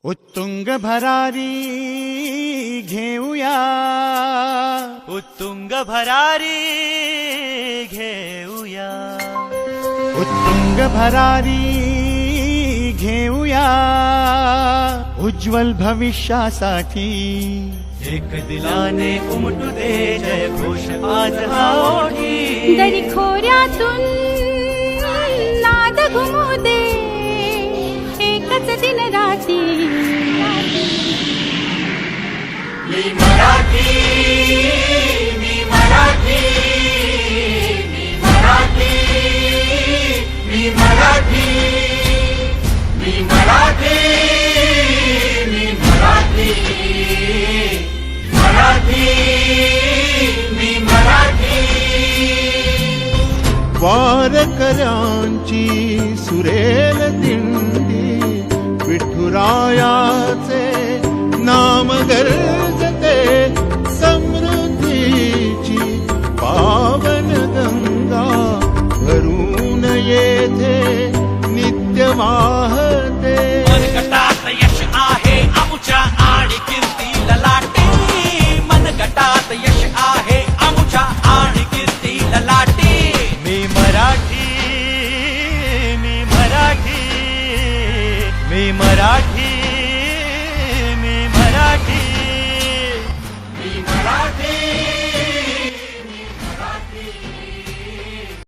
उत्तुंग भरारी घेऊया, उत्तुंग भरारी घेऊया, उत्तुंग भरारी घेऊया, उज्ज्वल भविष्यासाठी एक दिलाने उमटू दे जय घोष आज हा ओठी. दरी खोऱ्यातून नाद घुमू दे एकच दिन राती. मी मराठी, मी मराठी, मी मराठी, मी मराठी, मी मराठी, मी मराठी, मराठी, मी मराठी. वारकऱ्यांची सुरेल दिंडी विठुरायाचे नाम गर्जते. समृद्धीची पावन गंगा भरून येथे नित्य वाहते. मनगटात यश आहे आमुच्या आणि कीर्ती ललाटे. मनगटात यश आहे आमुच्या आणि कीर्ती ललाटे. मी मराठी, मी मराठी, मी मराठी.